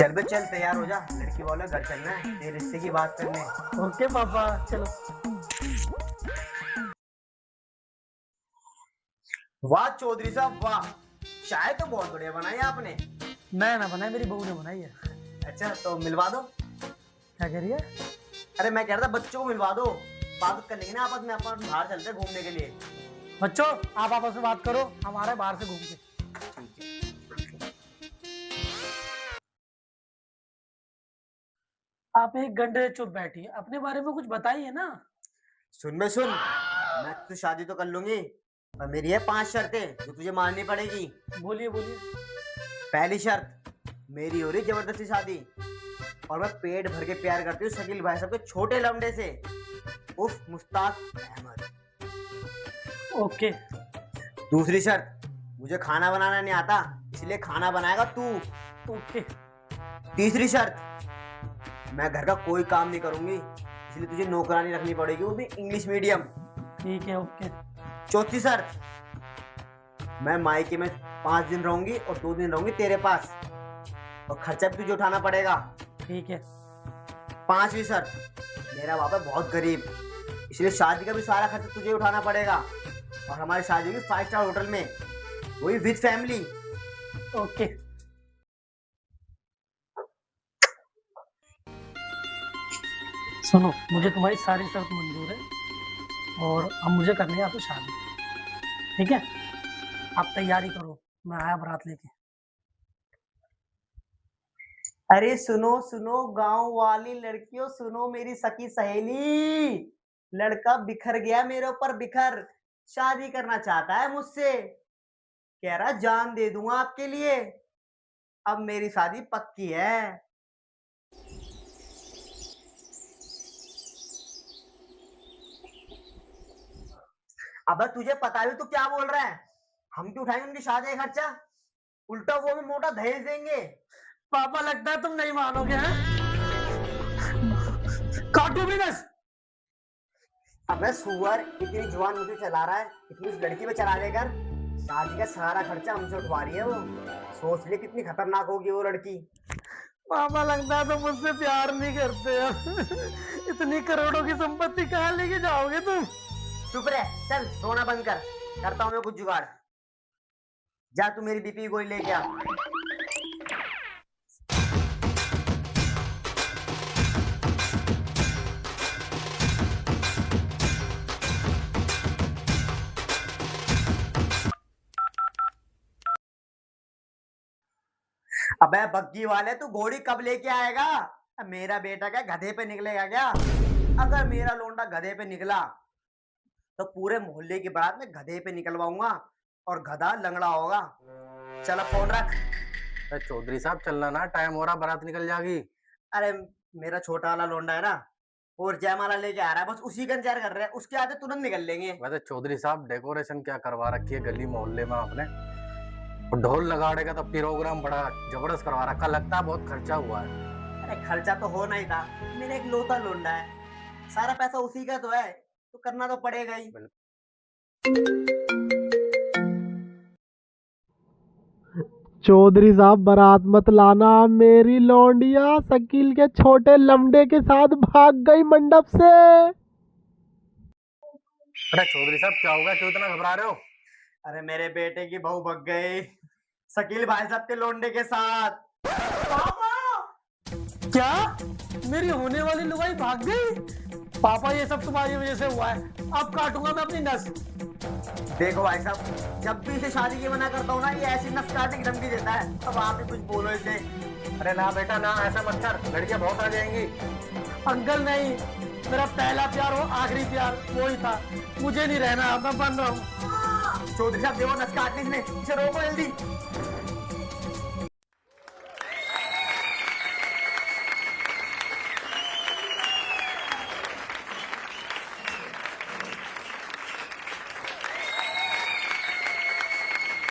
चल बे चल, तैयार हो जा। लड़की वाला घर चलना है, तेरे रिश्ते की बात करने। ओके पापा चलो। वाह चौधरी साहब वाह, चाय तो बहुत बढ़िया बनाई आपने। मैं ना बनाई, मेरी बहू ने बनाई है। अच्छा तो मिलवा दो। क्या कह रही है? अरे मैं कह रहा था बच्चों को मिलवा दो, बात कर लेंगे ना आपस में, अपन बाहर चलते हैं घूमने के लिए। बच्चों आप आपस में बात करो, हम आ रहे हैं बाहर से घूम के। आप एक घंटे से चुप बैठी है, अपने बारे में कुछ बताइए ना। सुन बे सुन, मैं तो शादी तो कर लूंगी, पर मेरी है 5 शर्तें जो तुझे माननी पड़ेगी। बोलिए बोलिए। पहली शर्त, मेरी हो रही जबरदस्ती शादी, और मैं पेट भर के प्यार करती हूँ शकील भाई साहब के छोटे लमडे से, उफ मुश्ताक अहमद। ओके। दूसरी शर्त, मुझे खाना बनाना नहीं आता, इसलिए खाना बनाएगा तू। ओके। तीसरी शर्त, मैं घर का कोई काम नहीं करूंगी, इसलिए तुझे नौकरानी रखनी पड़ेगी, वो भी इंग्लिश मीडियम। ठीक है ओके। चौथी शर्त, मैं मायके में 5 दिन रहूंगी और 2 दिन रहूंगी तेरे पास, और खर्चा भी तुझे उठाना पड़ेगा। ठीक है। पांचवी शर्त, मेरा बाप है बहुत गरीब, इसलिए शादी का भी सारा खर्चा तुझे उठाना पड़ेगा, और हमारी शादी होगी 5 स्टार होटल में, वही विद फैमिली। ओके। सुनो, मुझे तुम्हारी सारी शर्त मंजूर है और अब मुझे करनी है आपसे शादी। ठीक है, आप तैयारी करो, मैं आया बारात लेके। अरे सुनो सुनो गांव वाली लड़कियों, सुनो मेरी सखी सहेली, लड़का बिखर गया मेरे ऊपर, बिखर शादी करना चाहता है मुझसे, कह रहा जान दे दूंगा आपके लिए, अब मेरी शादी पक्की है। अब तुझे पता भी तो क्या बोल रहा है, हम क्यों उठाएंगे उनकी शादी का खर्चा, उल्टा वो भी मोटा दहेज देंगे। पापा लगता है तुम नहीं मानोगे हैं? काटू भी बस। अबे सुअर, इतनी जवान मुझे चला रहा है, इतनी उस लड़की पे चला लेकर, शादी का सारा खर्चा हमसे उठवा रही है वो, सोच ले कितनी खतरनाक होगी वो लड़की। पापा लगता है तुम मुझसे प्यार नहीं करते हो। इतनी करोड़ों की संपत्ति कहाँ लेके जाओगे तुम? चुप रह, चल रोना बंद कर, करता हूँ मैं कुछ जुगाड़। जा तू मेरी बीपी की गोली लेके आ। अबे बग्गी वाले, तू घोड़ी कब लेके आएगा? मेरा बेटा क्या गधे पे निकलेगा क्या? अगर मेरा लोंडा गधे पे निकला तो पूरे मोहल्ले की बारात में गधे पे निकलवाऊंगा, और गधा लंगड़ा होगा। चल फोन रख। अरे चौधरी साहब चलना ना, टाइम हो रहा, बारात निकल जाएगी। अरे मेरा छोटा वाला लोंडा है ना, और जयमाला लेके आ रहा है, बस उसी का इंतजार कर रहे हैं, उसके आते तुरंत निकल लेंगे। वैसे चौधरी साहब डेकोरेशन क्या करवा रखी है गली मोहल्ले में आपने, और ढोल लगाड़े का तो प्रोग्राम बड़ा जबरदस्त करवा रखा, लगता है बहुत खर्चा हुआ है। अरे खर्चा तो होना ही था, मेरा एक लौता लोंडा है, सारा पैसा उसी का तो है, तो करना तो पड़ेगा ही। चौधरी साहब बारात मत लाना, मेरी लौंडिया शकील के छोटे लमडे के साथ भाग गई मंडप से। अरे चौधरी साहब क्या होगा, क्यों इतना घबरा रहे हो? अरे मेरे बेटे की बहू भग गई शकील भाई साहब के लोंडे के साथ। क्या मेरी होने वाली लुगाई भाग गई? पापा ये सब तुम्हारी वजह से हुआ है, अब काटूंगा मैं अपनी नस। देखो भाई साहब, जब भी इसे शादी की मना करता हूँ ना, ये ऐसी नस काटने की धमकी देता है, अब आप ही कुछ बोलो इसे। अरे ना बेटा ना, ऐसा मत कर, लड़कियां बहुत आ जाएंगी। अंकल नहीं, मेरा पहला प्यार और आखिरी प्यार वही था, मुझे नहीं रहना, मैं बन रहा हूँ। चौधरी साहब देखो नस काटने इसने, इसे रोको जल्दी।